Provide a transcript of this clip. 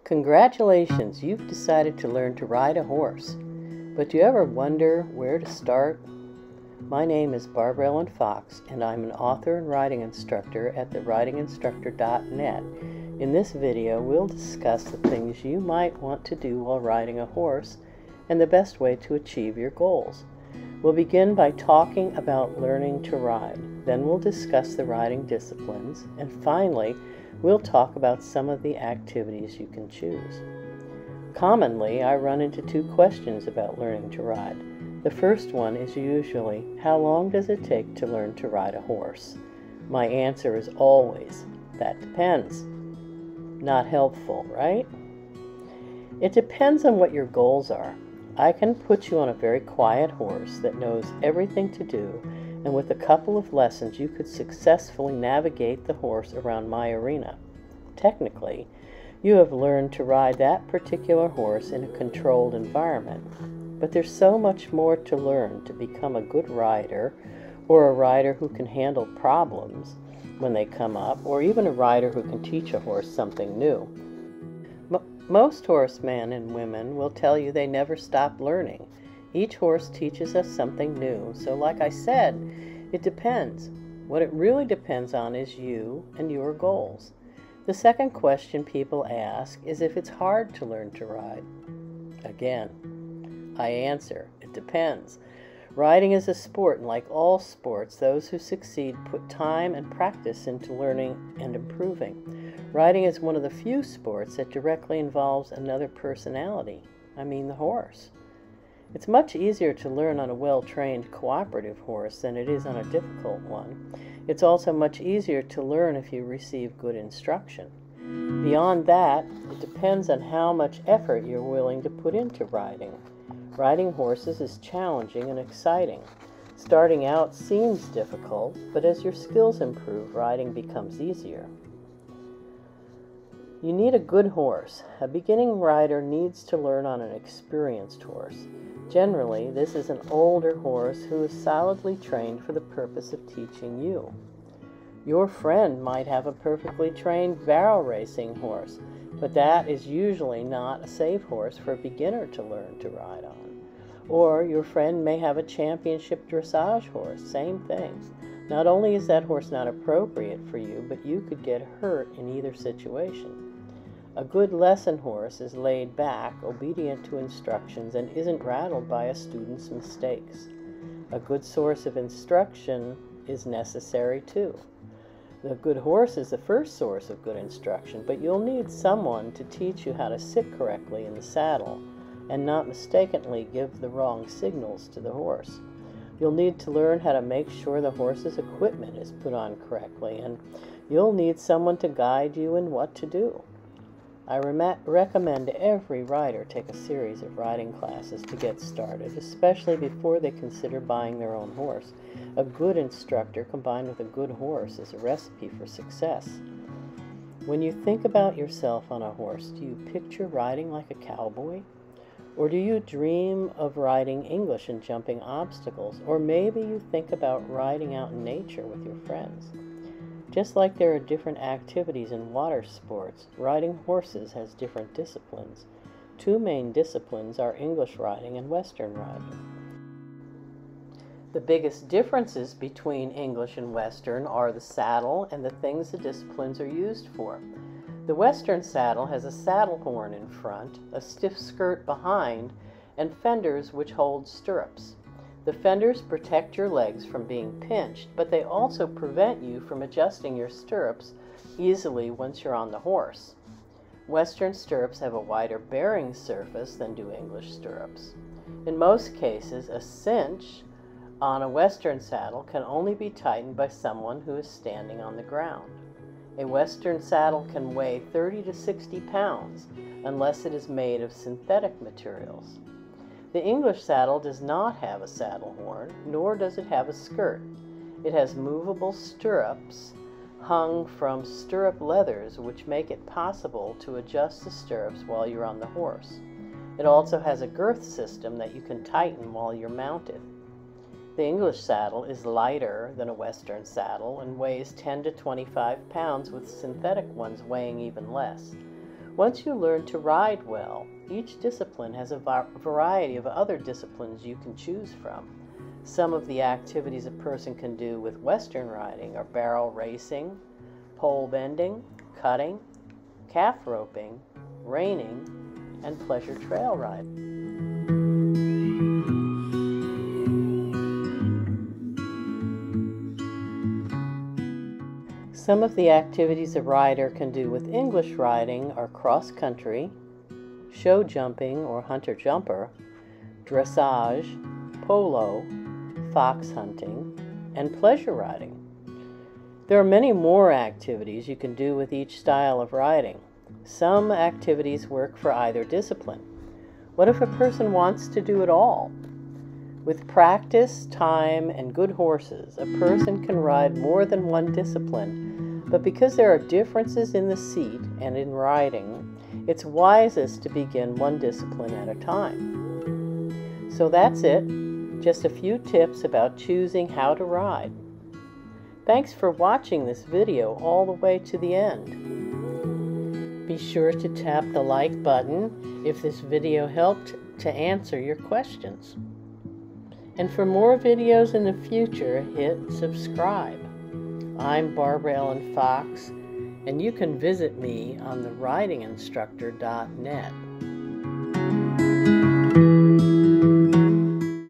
Congratulations, you've decided to learn to ride a horse. But do you ever wonder where to start? My name is Barbara Ellin Fox, and I'm an author and riding instructor at the ridinginstructor.net. In this video, we'll discuss the things you might want to do while riding a horse and the best way to achieve your goals. We'll begin by talking about learning to ride. Then we'll discuss the riding disciplines, and finally, we'll talk about some of the activities you can choose. Commonly, I run into two questions about learning to ride. The first one is usually, how long does it take to learn to ride a horse? My answer is always, that depends. Not helpful, right? It depends on what your goals are. I can put you on a very quiet horse that knows everything to do, and with a couple of lessons you could successfully navigate the horse around my arena. Technically, you have learned to ride that particular horse in a controlled environment, but there's so much more to learn to become a good rider, or a rider who can handle problems when they come up, or even a rider who can teach a horse something new. Most horsemen and women will tell you they never stop learning. Each horse teaches us something new, so like I said, it depends. What it really depends on is you and your goals. The second question people ask is if it's hard to learn to ride. Again, I answer, it depends. Riding is a sport, and like all sports, those who succeed put time and practice into learning and improving. Riding is one of the few sports that directly involves another personality, the horse. It's much easier to learn on a well-trained cooperative horse than it is on a difficult one. It's also much easier to learn if you receive good instruction. Beyond that, it depends on how much effort you're willing to put into riding. Riding horses is challenging and exciting. Starting out seems difficult, but as your skills improve, riding becomes easier. You need a good horse. A beginning rider needs to learn on an experienced horse. Generally, this is an older horse who is solidly trained for the purpose of teaching you. Your friend might have a perfectly trained barrel racing horse, but that is usually not a safe horse for a beginner to learn to ride on. Or your friend may have a championship dressage horse, same thing. Not only is that horse not appropriate for you, but you could get hurt in either situation. A good lesson horse is laid back, obedient to instructions, and isn't rattled by a student's mistakes. A good source of instruction is necessary too. The good horse is the first source of good instruction, but you'll need someone to teach you how to sit correctly in the saddle and not mistakenly give the wrong signals to the horse. You'll need to learn how to make sure the horse's equipment is put on correctly, and you'll need someone to guide you in what to do. I recommend every rider take a series of riding classes to get started, especially before they consider buying their own horse. A good instructor combined with a good horse is a recipe for success. When you think about yourself on a horse, do you picture riding like a cowboy? Or do you dream of riding English and jumping obstacles? Or maybe you think about riding out in nature with your friends. Just like there are different activities in water sports, riding horses has different disciplines. Two main disciplines are English riding and Western riding. The biggest differences between English and Western are the saddle and the things the disciplines are used for. The Western saddle has a saddle horn in front, a stiff skirt behind, and fenders which hold stirrups. The fenders protect your legs from being pinched, but they also prevent you from adjusting your stirrups easily once you're on the horse. Western stirrups have a wider bearing surface than do English stirrups. In most cases, a cinch on a Western saddle can only be tightened by someone who is standing on the ground. A Western saddle can weigh 30 to 60 pounds unless it is made of synthetic materials. The English saddle does not have a saddle horn, nor does it have a skirt. It has movable stirrups hung from stirrup leathers which make it possible to adjust the stirrups while you're on the horse. It also has a girth system that you can tighten while you're mounted. The English saddle is lighter than a Western saddle and weighs 10 to 25 pounds, with synthetic ones weighing even less. Once you learn to ride well, each discipline has a variety of other disciplines you can choose from. Some of the activities a person can do with Western riding are barrel racing, pole bending, cutting, calf roping, reining, and pleasure trail riding. Some of the activities a rider can do with English riding are cross country, show jumping or hunter jumper, dressage, polo, fox hunting, and pleasure riding. There are many more activities you can do with each style of riding. Some activities work for either discipline. What if a person wants to do it all? With practice, time, and good horses, a person can ride more than one discipline, but because there are differences in the seat and in riding, it's wisest to begin one discipline at a time. So that's it, just a few tips about choosing how to ride. Thanks for watching this video all the way to the end. Be sure to tap the like button if this video helped to answer your questions. And for more videos in the future, hit subscribe. I'm Barbara Ellin Fox, and you can visit me on the ridinginstructor.net.